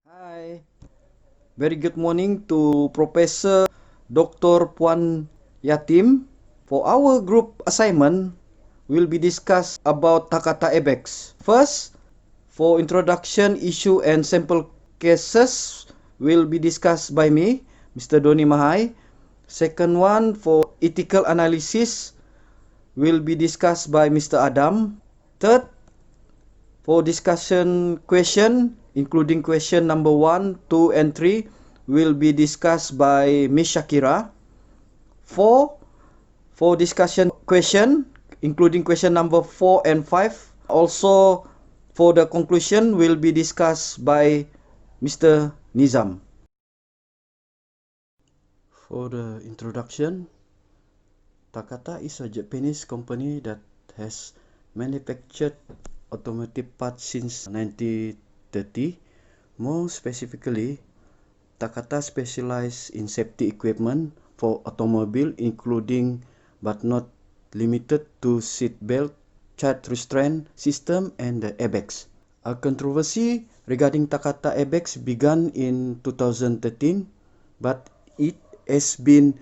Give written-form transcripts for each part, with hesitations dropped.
Hi, very good morning to Professor Dr. Puan Yatim. For our group assignment, we'll be discuss about Takata Abex. First, for introduction, issue and sample cases will be discussed by me, Mr. Doni Mahai. Second one, for ethical analysis, will be discussed by Mr. Adam. Third, for discussion question, including question number 1, 2, and 3, will be discussed by Ms. Shakira. 4, for discussion question, including question number 4 and 5, also for the conclusion will be discussed by Mr. Nizam. For the introduction, Takata is a Japanese company that has manufactured automotive parts since 1930. More specifically, Takata specializes in safety equipment for automobile, including but not limited to seat belt, child restraint system, and the airbags. A controversy regarding Takata airbags began in 2013, but it has been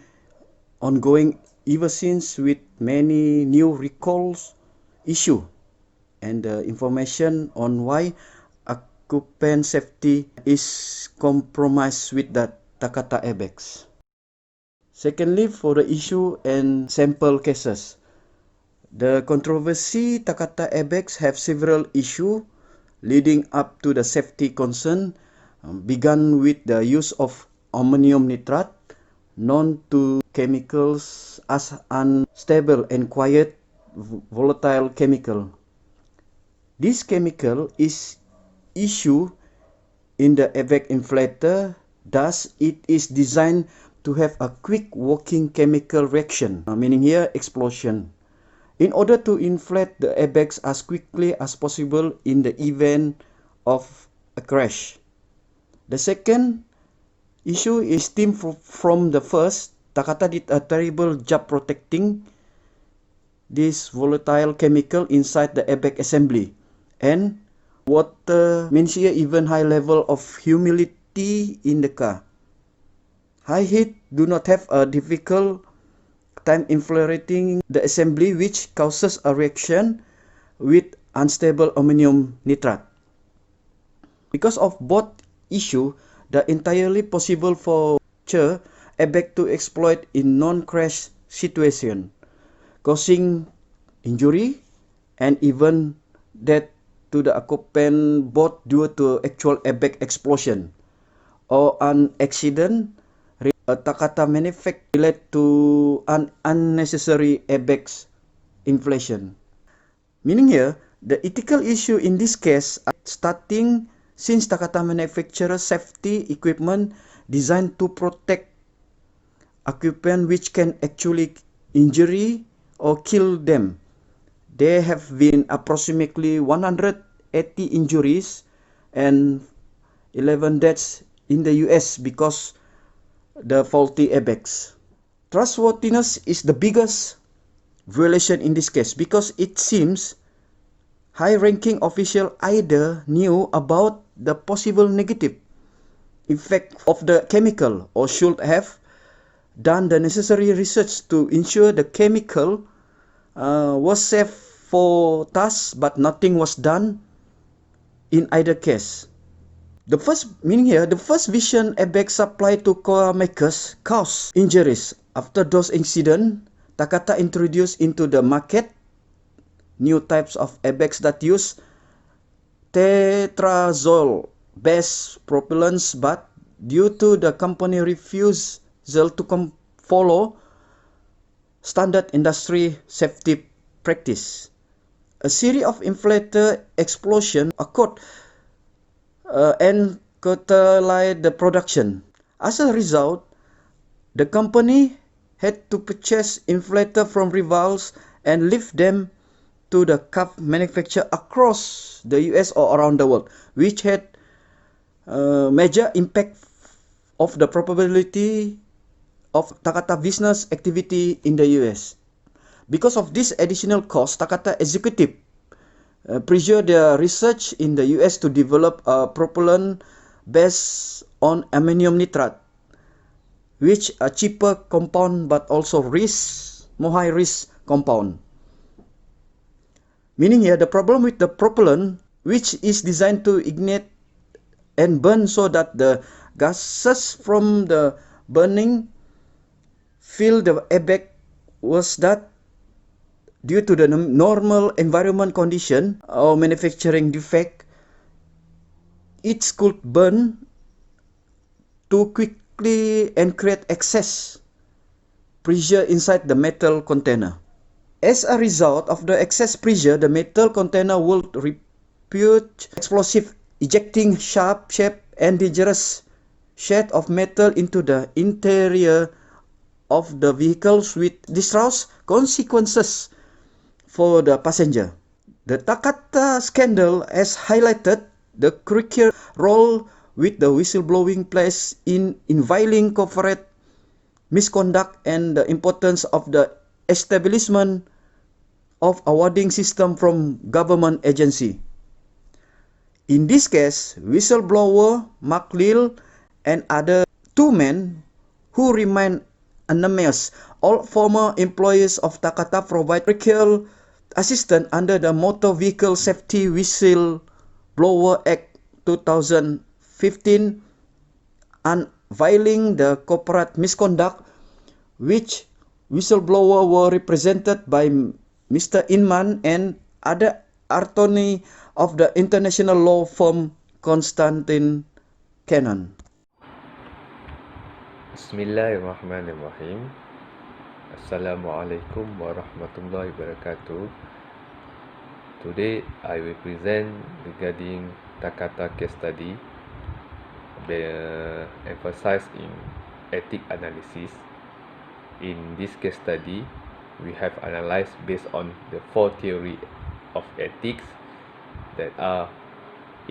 ongoing ever since, with many new recalls issued and information on why occupant safety is compromised with the Takata airbags. Secondly, for the issue and sample cases, the controversy Takata airbags have several issues leading up to the safety concern, began with the use of ammonium nitrate, known to chemicals as unstable and quiet volatile chemical. This chemical is issued in the airbag inflator, thus it is designed to have a quick working chemical reaction, meaning here explosion, in order to inflate the airbags as quickly as possible in the event of a crash. The second issue is stemmed from the first. Takata did a terrible job protecting this volatile chemical inside the airbag assembly, and water means here even high level of humidity in the car. High heat do not have a difficult time infiltrating the assembly, which causes a reaction with unstable ammonium nitrate. Because of both issues, the entirely possible for airbag to exploit in non-crash situation, causing injury and even death to the occupant, both due to actual airbag explosion or an accident. Takata manufacture led to an unnecessary airbags inflation. Meaning here, the ethical issue in this case starting since Takata manufactures safety equipment designed to protect occupant, which can actually injure or kill them. There have been approximately 180 injuries and 11 deaths in the US because the faulty airbags. Trustworthiness is the biggest violation in this case, because it seems high-ranking officials either knew about the possible negative effect of the chemical or should have done the necessary research to ensure the chemical was safe for tasks, but nothing was done in either case. The first vision airbag supply to car makers caused injuries. After those incidents, Takata introduced into the market new types of airbags that use tetrazole-based propellants, but due to the company refusal to follow standard industry safety practice, a series of inflator explosions occurred and curtailed the production. As a result, the company had to purchase inflator from rivals and lift them to the car manufacturer across the US or around the world, which had major impact of the probability of Takata business activity in the US. Because of this additional cost, Takata executive pressured their research in the US to develop a propellant based on ammonium nitrate, which a cheaper compound but also more high risk compound. Meaning here the problem with the propellant, which is designed to ignite and burn so that the gases from the burning fill the airbag, was that due to the normal environment condition or manufacturing defect, it could burn too quickly and create excess pressure inside the metal container. As a result of the excess pressure, the metal container will repute explosive, ejecting sharp shape and dangerous shade of metal into the interior of the vehicles with disastrous consequences for the passenger. The Takata scandal has highlighted the crucial role which the whistleblowing plays in inviting corporate misconduct and the importance of the establishment of awarding system from government agency. In this case, whistleblower Mark Lill and other two men who remain anonymous, all former employees of Takata, provide practical assistance under the Motor Vehicle Safety Whistleblower Act 2015, unveiling the corporate misconduct, which whistleblower were represented by Mr. Inman and other attorney of the international law firm Constantine Cannon. Bismillahirrahmanirrahim. Assalamualaikum warahmatullahi wabarakatuh. Today I will present regarding Takata case study, emphasized in ethic analysis. In this case study, we have analyzed based on the four theories of ethics that are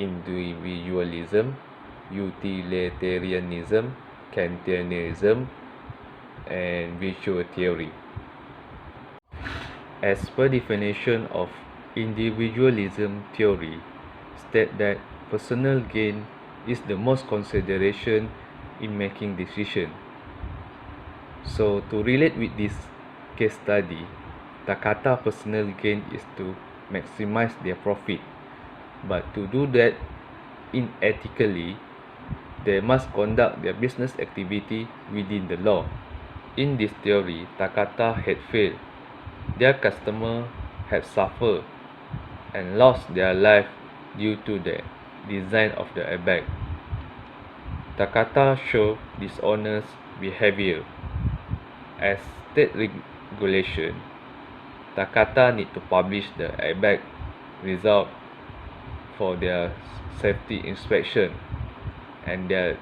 individualism, utilitarianism, Kantianism, and visual theory. As per definition of individualism theory, state that personal gain is the most consideration in making decision. So to relate with this case study, Takata personal gain is to maximize their profit, but to do that unethically, they must conduct their business activity within the law. In this theory, Takata had failed. Their customer had suffered and lost their life due to the design of the airbag. Takata showed dishonest behavior. As state regulation, Takata need to publish the airbag result for their safety inspection and their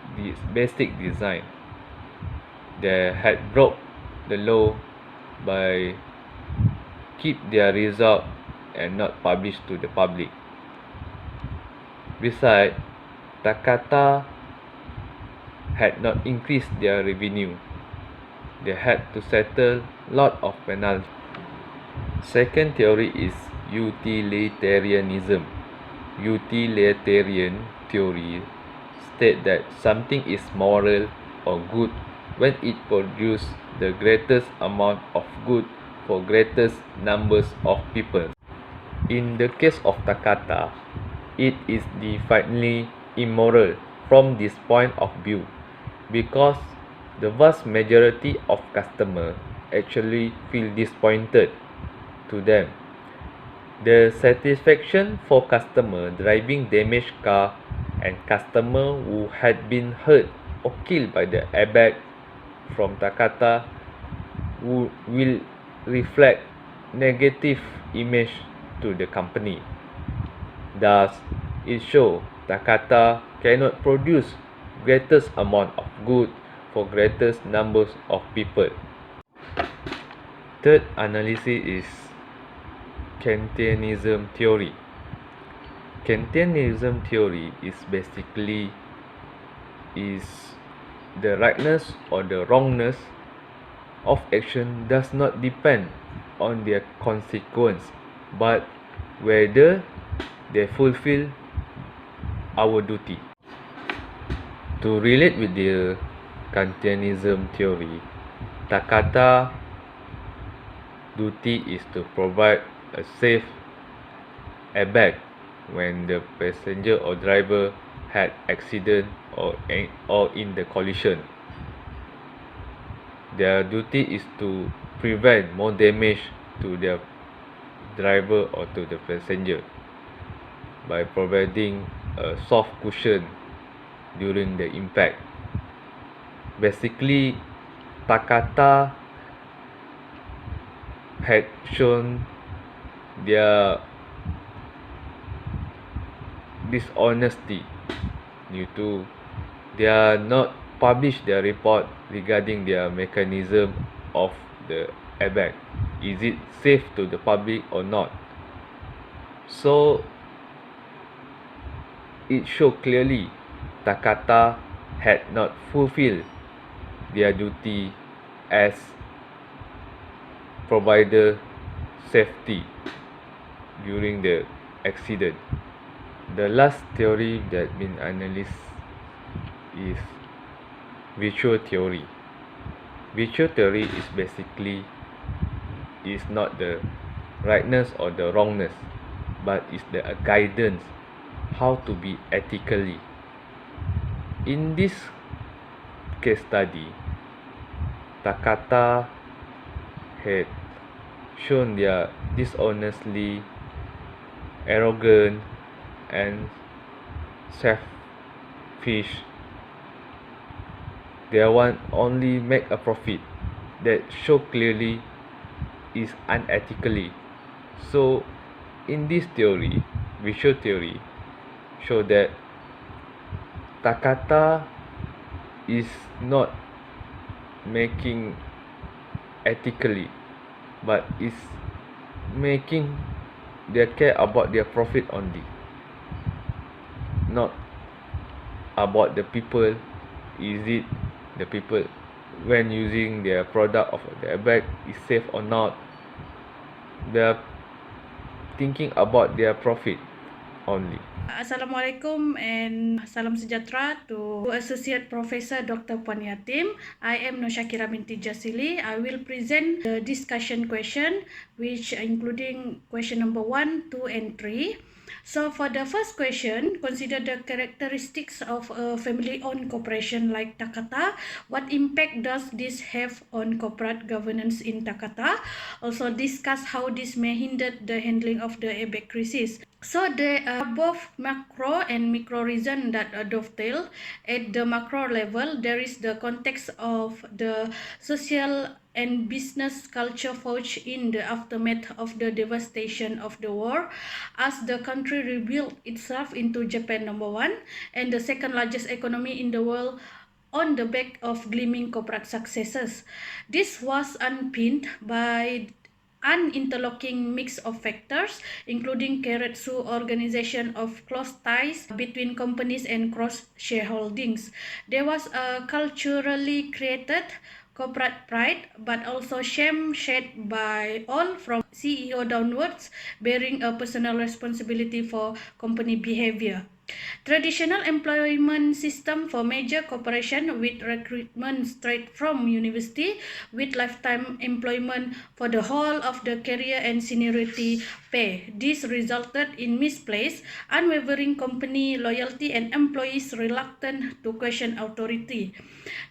basic design. They had broke the law by keep their result and not publish to the public. Besides, Takata had not increased their revenue. They had to settle lot of penalty. Second theory is utilitarianism. Utilitarian theory state that something is moral or good when it produces the greatest amount of good for greatest numbers of people. In the case of Takata, it is definitely immoral from this point of view because the vast majority of customers actually feel disappointed to them. The satisfaction for customer driving damaged car and customer who had been hurt or killed by the airbag from Takata will reflect negative image to the company. Thus, it shows Takata cannot produce greatest amount of good for greatest numbers of people. Third analysis is Kantianism theory. Kantianism theory is basically the rightness or the wrongness of action does not depend on their consequence, but whether they fulfill our duty. To relate with the Kantianism theory, Takata duty is to provide a safe airbag when the passenger or driver had accident or in the collision. Their duty is to prevent more damage to their driver or to the passenger by providing a soft cushion during the impact. Basically, Takata had shown their dishonesty due to they are not publish their report regarding their mechanism of the airbag. Is it safe to the public or not? So it showed clearly Takata had not fulfilled their duty as provider safety during the accident. The last theory that been analyzed is virtue theory. Virtue theory is basically is not the rightness or the wrongness, but is the guidance how to be ethically. In this case study, Takata had shown their dishonestly, arrogant, and selfish. They want only make a profit that show clearly is unethically. So in this theory, visual theory, show that Takata is not making ethically, but is making they care about their profit only, not about the people. Is it the people when using their product of their bag is safe or not? They are thinking about their profit only. Assalamualaikum and salam sejahtera to Associate Professor Dr. Puan Yatim. I am Noshakira binti Jasili. I will present the discussion question, which including question number 1, 2, and 3. So for the first question, consider the characteristics of a family-owned corporation like Takata. What impact does this have on corporate governance in Takata? Also discuss how this may hinder the handling of the airbag crisis. So there are both macro and micro reasons that dovetail. At the macro level, there is the context of the social and business culture forged in the aftermath of the devastation of the war, as the country rebuilt itself into Japan #1 and the second largest economy in the world on the back of gleaming corporate successes. This was underpinned by an interlocking mix of factors, including Keiretsu organization of close ties between companies and cross-shareholdings. There was a culturally created corporate pride, but also shame shared by all from CEO downwards, bearing a personal responsibility for company behavior. Traditional employment system for major corporation with recruitment straight from university with lifetime employment for the whole of the career and seniority pay. This resulted in misplaced, unwavering company loyalty and employees reluctant to question authority.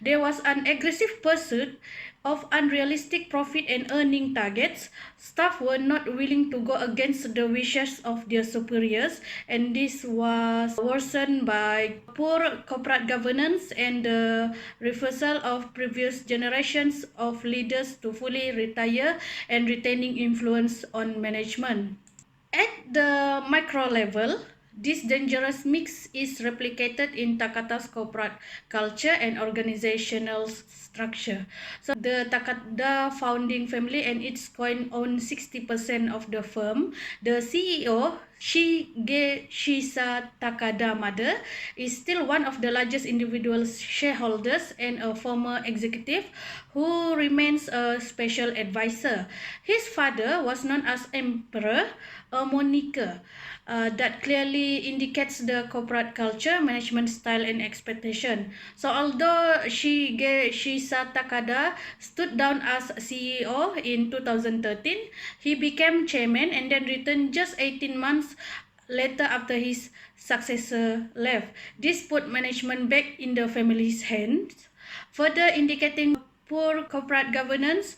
There was an aggressive pursuit of unrealistic profit and earning targets. Staff were not willing to go against the wishes of their superiors, and this was worsened by poor corporate governance and the refusal of previous generations of leaders to fully retire and retaining influence on management. At the micro level, this dangerous mix is replicated in Takata's corporate culture and organizational structure. So the Takata founding family and its coin own 60% of the firm. The CEO, Shisa Takada mother, is still one of the largest individual shareholders and a former executive who remains a special advisor. His father was known as Emperor, a moniker. that clearly indicates the corporate culture, management style, and expectation. So although Shisa Takada stood down as CEO in 2013, he became chairman and then returned just 18 months later after his successor left. This put management back in the family's hands, further indicating poor corporate governance,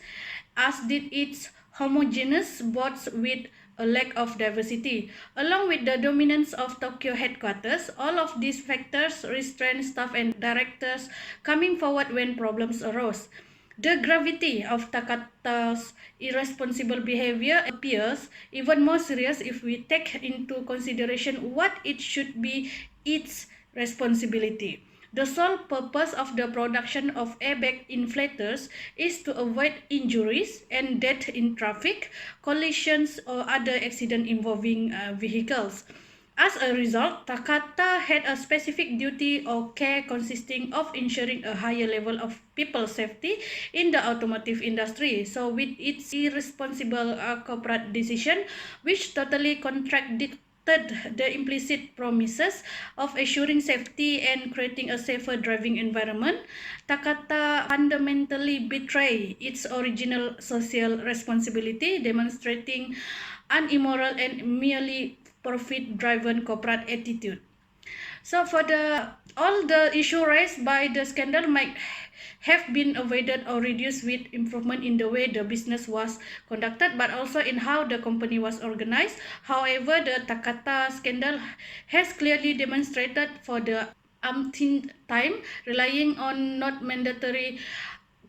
as did its homogeneous boards with a lack of diversity. Along with the dominance of Tokyo headquarters, all of these factors restrained staff and directors coming forward when problems arose. The gravity of Takata's irresponsible behavior appears even more serious if we take into consideration what it should be its responsibility. The sole purpose of the production of airbag inflators is to avoid injuries and death in traffic, collisions, or other accidents involving vehicles. As a result, Takata had a specific duty or care consisting of ensuring a higher level of people safety in the automotive industry. So with its irresponsible corporate decision, which totally contradicted the implicit promises of assuring safety and creating a safer driving environment, Takata fundamentally betrayed its original social responsibility, demonstrating an immoral and merely profit-driven corporate attitude. So for all the issue raised by the scandal might have been avoided or reduced with improvement in the way the business was conducted, but also in how the company was organized. However, the Takata scandal has clearly demonstrated for the umpteenth time, relying on not mandatory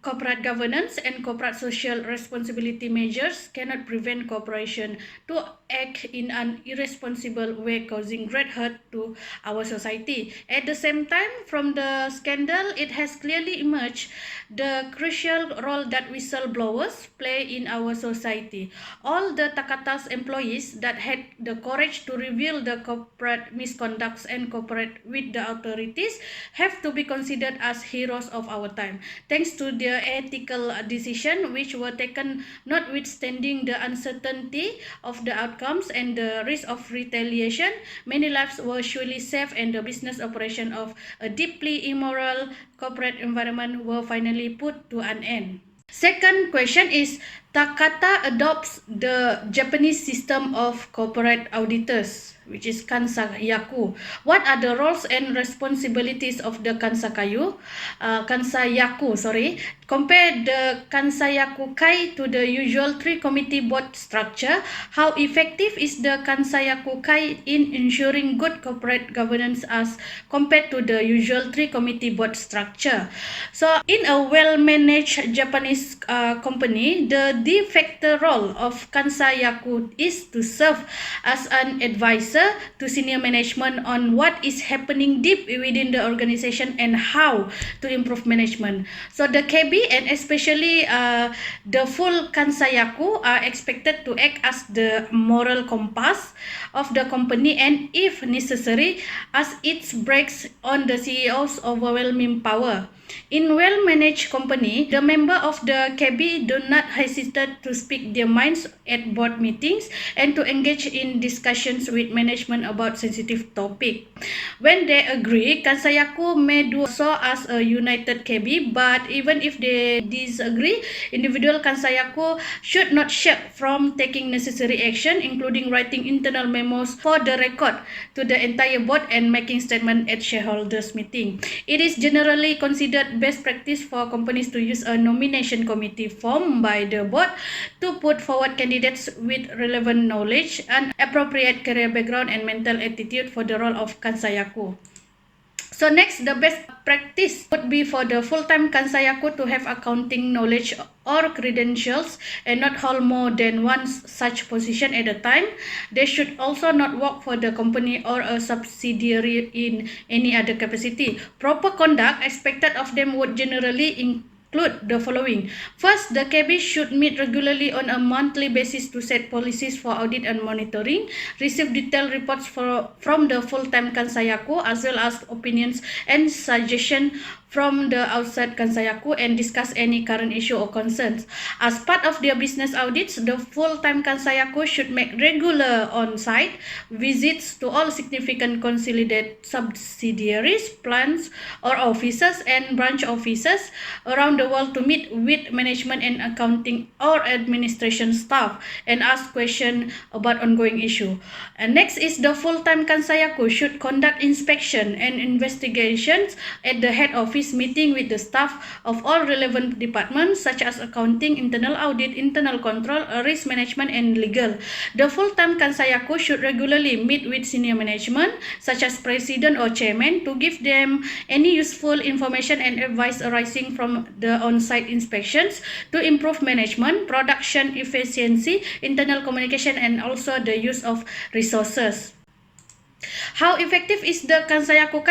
corporate governance and corporate social responsibility measures cannot prevent corporation to act in an irresponsible way, causing great hurt to our society. At the same time, from the scandal, it has clearly emerged the crucial role that whistleblowers play in our society. All the Takata's employees that had the courage to reveal the corporate misconducts and cooperate with the authorities have to be considered as heroes of our time. Thanks to their ethical decisions, which were taken notwithstanding the uncertainty of the outcomes and the risk of retaliation, many lives were surely saved and the business operation of a deeply immoral corporate environment were finally put to an end. Second question is, Takata adopts the Japanese system of corporate auditors, which is Kansayaku. What are the roles and responsibilities of the Kansayaku? Compare the Kansayaku Kai to the usual three-committee board structure. How effective is the Kansayaku Kai in ensuring good corporate governance as compared to the usual three-committee board structure? So, in a well-managed Japanese company, the de facto role of Kansayaku is to serve as an advisor to senior management on what is happening deep within the organization and how to improve management. So the KB and especially the full Kansayaku are expected to act as the moral compass of the company and, if necessary, as it breaks on the CEO's overwhelming power. In well-managed company, the member of the KB do not hesitate to speak their minds at board meetings and to engage in discussions with management about sensitive topic. When they agree, Kansayaku may do so as a united KB, but even if they disagree, individual Kansayaku should not shirk from taking necessary action, including writing internal memos for the record to the entire board and making statement at shareholders meeting. It is generally considered best practice for companies to use a nomination committee formed by the board to put forward candidates with relevant knowledge and appropriate career background and mental attitude for the role of Kansayaku. So next, the best practice would be for the full-time Kansayaku to have accounting knowledge or credentials and not hold more than one such position at a time. They should also not work for the company or a subsidiary in any other capacity. Proper conduct expected of them would generally include the following. First, the KB should meet regularly on a monthly basis to set policies for audit and monitoring, receive detailed reports from the full-time Kansayaku, as well as opinions and suggestions from the outside Kansayaku and discuss any current issue or concerns. As part of their business audits, the full-time Kansayaku should make regular on-site visits to all significant consolidated subsidiaries, plants or offices and branch offices around the world to meet with management and accounting or administration staff and ask questions about ongoing issue. And next is the full-time Kansayaku should conduct inspection and investigations at the head office, meeting with the staff of all relevant departments such as accounting, internal audit, internal control, risk management and legal. The full-time Kansayaku should regularly meet with senior management such as president or chairman to give them any useful information and advice arising from the on-site inspections to improve management, production efficiency, internal communication and also the use of resources. How effective is the Kansayaku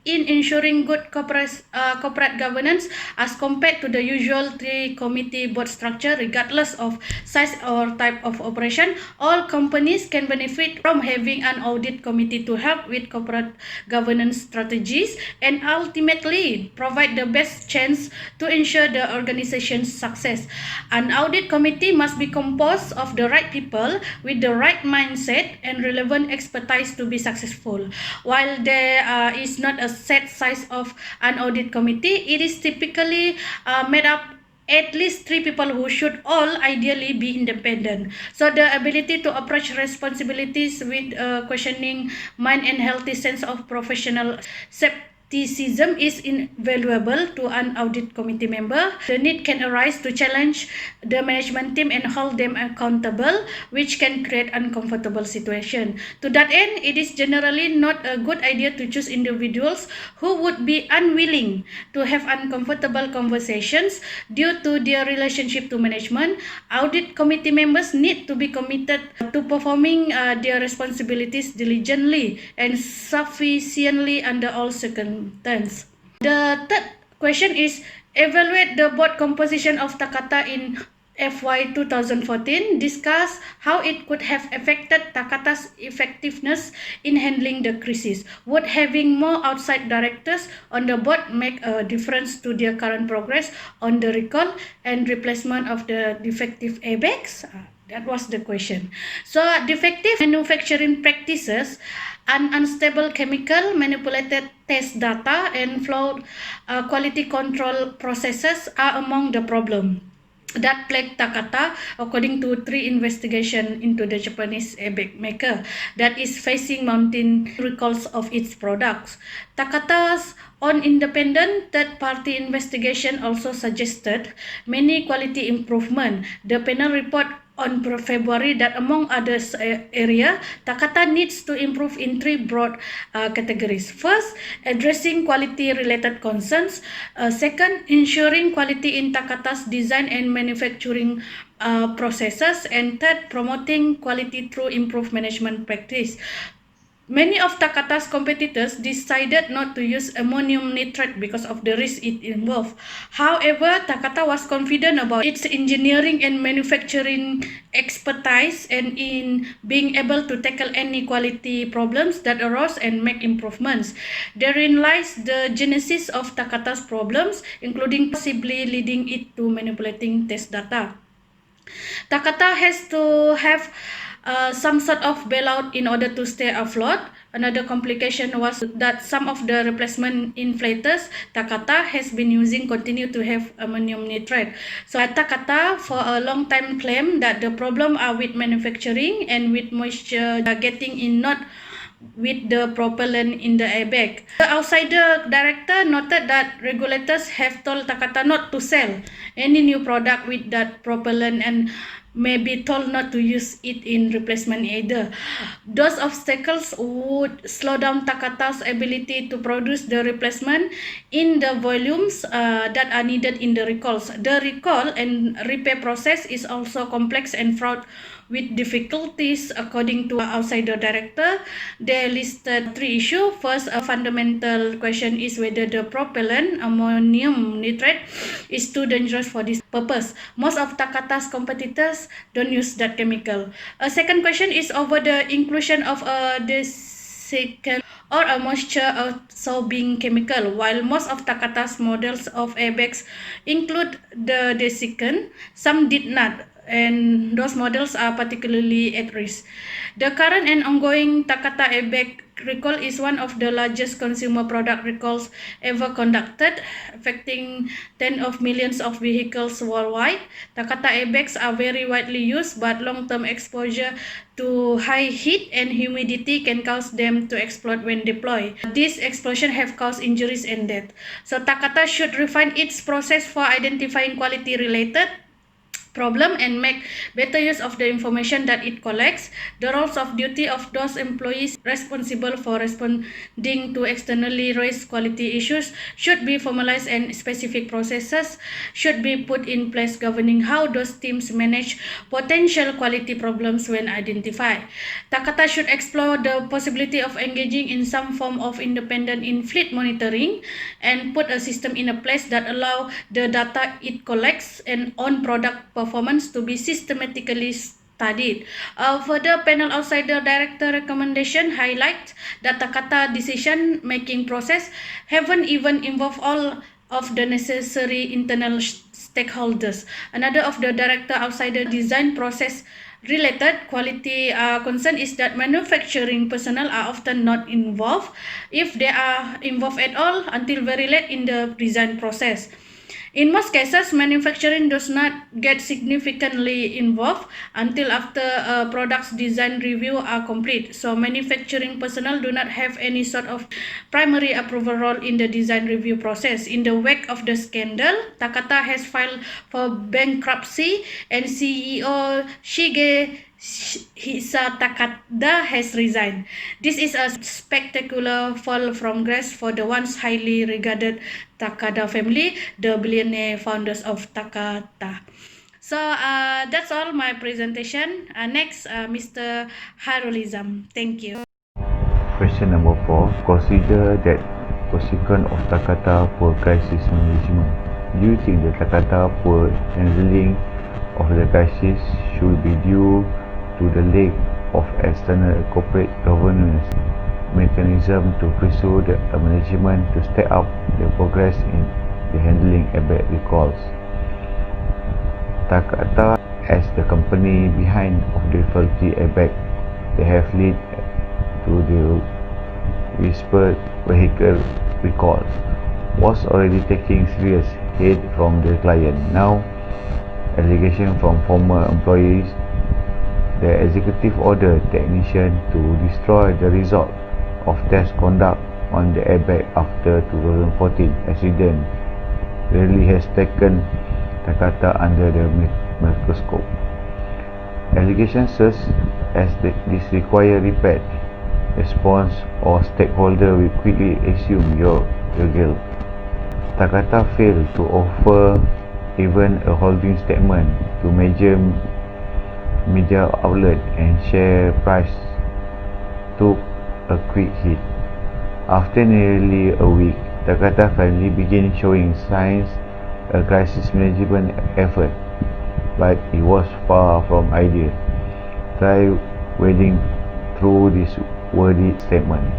in ensuring good corporate governance as compared to the usual three-committee board structure? Regardless of size or type of operation, all companies can benefit from having an audit committee to help with corporate governance strategies and ultimately provide the best chance to ensure the organization's success. An audit committee must be composed of the right people with the right mindset and relevant expertise to be successful. While there is not a set size of an audit committee, it is typically made up at least 3 people who should all ideally be independent. So the ability to approach responsibilities with questioning mind and healthy sense of professional skepticism is invaluable to an audit committee member. The need can arise to challenge the management team and hold them accountable, which can create uncomfortable situation. To that end, it is generally not a good idea to choose individuals who would be unwilling to have uncomfortable conversations due to their relationship to management. Audit committee members need to be committed to performing their responsibilities diligently and sufficiently under all circumstances. The third question is, evaluate the board composition of Takata in FY 2014. Discuss how it could have affected Takata's effectiveness in handling the crisis. Would having more outside directors on the board make a difference to their current progress on the recall and replacement of the defective airbags? That was the question. So, defective manufacturing practices, unstable chemical, manipulated test data, and flawed quality control processes are among the problems that plagued Takata, according to 3 investigations into the Japanese airbag maker that is facing mounting recalls of its products. Takata's own independent third-party investigation also suggested many quality improvement. The panel report on February that among others area, Takata needs to improve in 3 broad categories. First, addressing quality-related concerns. Second, ensuring quality in Takata's design and manufacturing processes. And third, promoting quality through improved management practice. Many of Takata's competitors decided not to use ammonium nitrate because of the risk it involved. However, Takata was confident about its engineering and manufacturing expertise and in being able to tackle any quality problems that arose and make improvements. Therein lies the genesis of Takata's problems, including possibly leading it to manipulating test data. Takata has to have some sort of bailout in order to stay afloat. Another complication was that some of the replacement inflators Takata has been using continue to have ammonium nitrate. So Takata for a long time claimed that the problem are with manufacturing and with moisture getting in, not with the propellant in the airbag. The outsider director noted that regulators have told Takata not to sell any new product with that propellant and may be told not to use it in replacement either. Those obstacles would slow down Takata's ability to produce the replacement in the volumes that are needed in the recalls. The recall and repair process is also complex and fraught with difficulties. According to outsider director, they listed 3 issues. First, a fundamental question is whether the propellant, ammonium nitrate, is too dangerous for this purpose. Most of Takata's competitors don't use that chemical. A second question is over the inclusion of a desiccant or a moisture absorbing chemical. While most of Takata's models of airbags include the desiccant, some did not, and those models are particularly at risk. The current and ongoing Takata airbag recall is one of the largest consumer product recalls ever conducted, affecting tens of millions of vehicles worldwide. Takata airbags are very widely used, but long-term exposure to high heat and humidity can cause them to explode when deployed. These explosions have caused injuries and death. So Takata should refine its process for identifying quality-related problem and make better use of the information that it collects. The roles of duty of those employees responsible for responding to externally raised quality issues should be formalized, and specific processes should be put in place governing how those teams manage potential quality problems when identified. Takata should explore the possibility of engaging in some form of independent in-fleet monitoring and put a system in a place that allow the data it collects and on product performance to be systematically studied. Further, panel outsider director recommendation highlight that Takata decision-making process haven't even involved all of the necessary internal stakeholders. Another of the director outsider design process related quality concern is that manufacturing personnel are often not involved, if they are involved at all, until very late in the design process. In most cases, manufacturing does not get significantly involved until after a product's design review are complete. So manufacturing personnel do not have any sort of primary approval role in the design review process. In the wake of the scandal, Takata has filed for bankruptcy, and CEO Shige Takada has resigned. This is a spectacular fall from grace for the once highly regarded Takada family, the billionaire founders of Takata. So that's all my presentation. Next, Mr. Harulizam. Thank you. Question number 4. Consider that consequence of Takata poor crisis management. Do you think the Takata poor handling of the crisis should be due to the lack of external corporate governance mechanism to pursue the management to step up the progress in the handling airbag recalls? Takata, as the company behind of the faulty airbag that have led to the whispered vehicle recalls, was already taking serious hate from the client. Now, allegation from former employees, the executive order technician to destroy the result of test conduct on the airbag after 2014 accident really has taken Takata under the microscope. Allegations such as this require repeat response, or stakeholder will quickly assume your guilt. Takata failed to offer even a holding statement to major media outlet, and share price took a quick hit. After nearly a week, Takata finally began showing signs a crisis management effort, but it was far from ideal. Try wading through this wordy statement.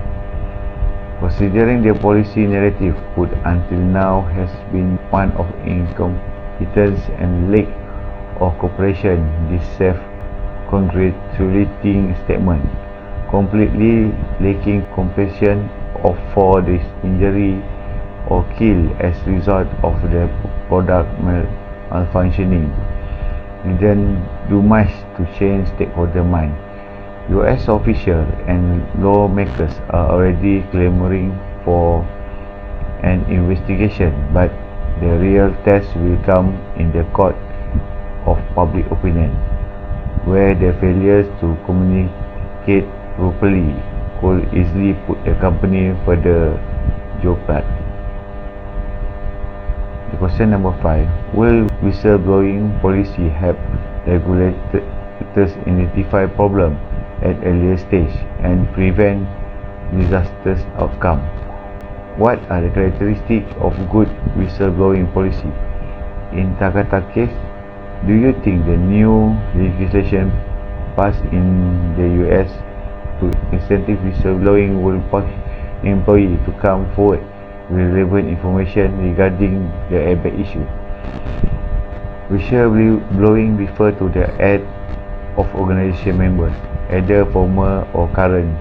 Considering the policy narrative put until now has been one of incompetence and lack of cooperation, this self-congratulating statement, completely lacking compassion for this injury or kill as result of the product malfunctioning, didn't do much to change stakeholder mind. US officials and lawmakers are already clamoring for an investigation, but the real test will come in the court of public opinion, where the failures to communicate properly could easily put the company further jeopardy. Question number 5. Will whistleblowing policy help regulators identify problems at earlier stage and prevent disastrous outcome? What are the characteristics of good whistleblowing policy? In Takata case, do you think the new legislation passed in the US to incentive whistleblowing will employee to come forward with relevant information regarding the airbag issue. Whistleblowing refers to the act of organization members, either former or current,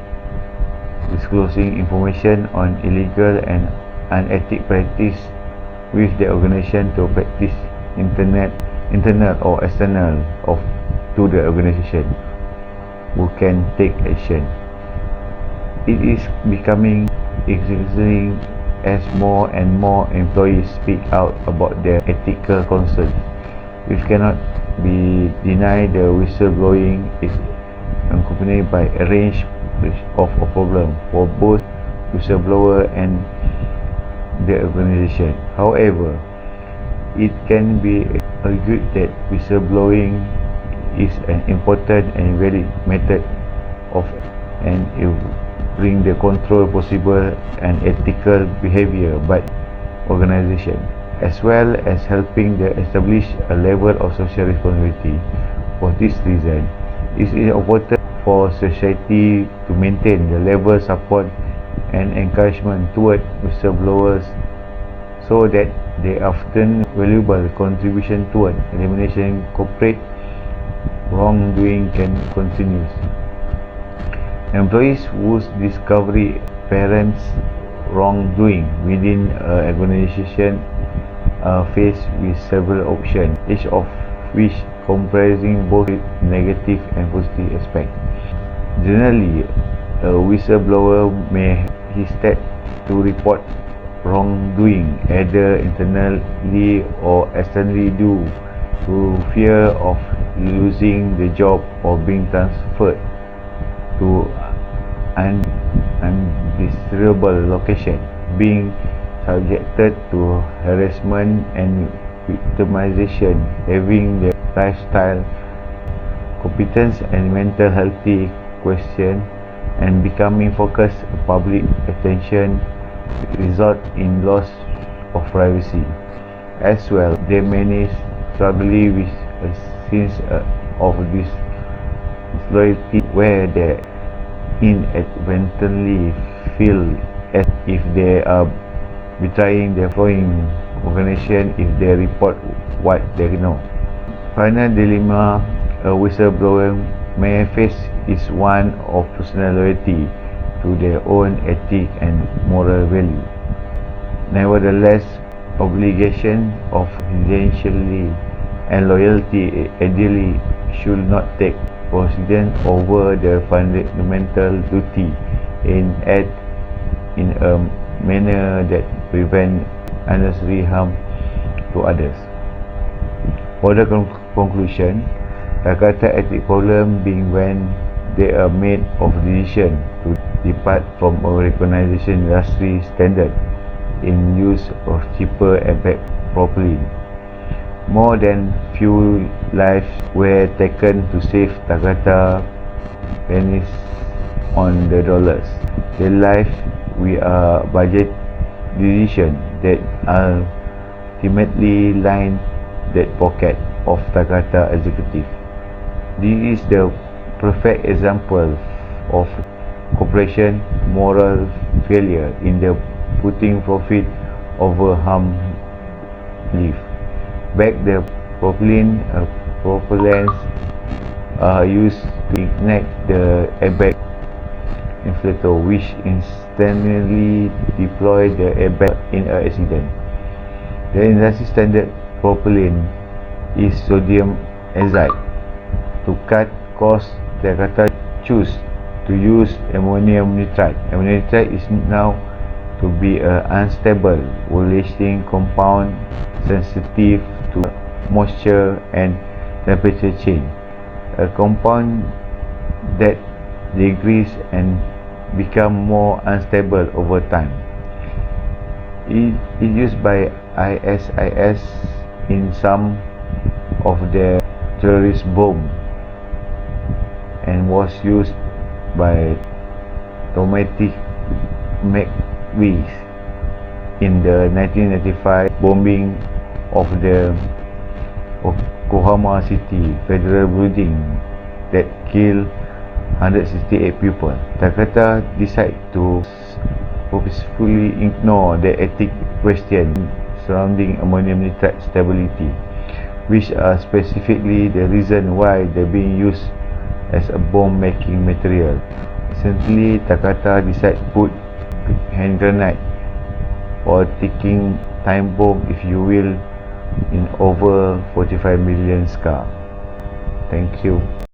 disclosing information on illegal and unethical practice with the organization to practice internal or external to the organization who can take action. It is becoming increasing as more and more employees speak out about their ethical concerns. It cannot be denied the whistleblowing is accompanied by a range of problems for both whistleblower and the organization. However, it can be argued that whistleblowing is an important and valid method of and it bring the control possible and ethical behavior by organization, as well as helping to establish a level of social responsibility. For this reason, it is important for society to maintain the level of support and encouragement toward whistleblowers so that their often valuable contribution toward elimination corporate wrongdoing can continue. Employees whose discovery parents wrongdoing within an organization are faced with several options, each of which comprising both negative and positive aspects. Generally, a whistleblower may hesitate to report wrongdoing either internally or externally due to fear of losing the job or being transferred to an undesirable location, being subjected to harassment and victimization, having their lifestyle, competence and mental health questioned, and becoming focus of public attention result in loss of privacy. As well, there many struggling with a sense of disloyalty where they inadvertently feel as if they are betraying their following organization if they report what they know. Final dilemma a whistleblower may face is one of personal loyalty to their own ethic and moral value. Nevertheless, obligation of confidentiality and loyalty ideally should not take precedence over the fundamental duty and act in a manner that prevents unnecessary harm to others. For the conclusion, Takata ethic problem being when they are made of decision to depart from a recognition industry standard in use of cheaper airbag properly. More than few lives were taken to save Takata pennies on the dollars. The life we are budget decision that ultimately line that pocket of Takata executive. This is the perfect example of corporation moral failure in the putting profit over harm belief. Back the propellants are used to ignite the airbag inflator, which instantly deploy the airbag in an accident. The industry standard propellant is sodium azide. To cut costs, Takata choose to use ammonium nitrate. Ammonium nitrate is now to be an unstable volatile compound sensitive to moisture and temperature change. A compound that degrades and become more unstable over time. It is used by ISIS in some of their terrorist bombs and was used by Domestic McVeigh in the 1995 bombing of the Oklahoma City Federal Building that killed 168 people. Takata decided to purposefully ignore the ethic question surrounding ammonium nitrate stability, which are specifically the reason why they're being used as a bomb-making material. Recently, Takata decided to put hand grenade or ticking time bomb, if you will, in over 45 million scar. Thank you.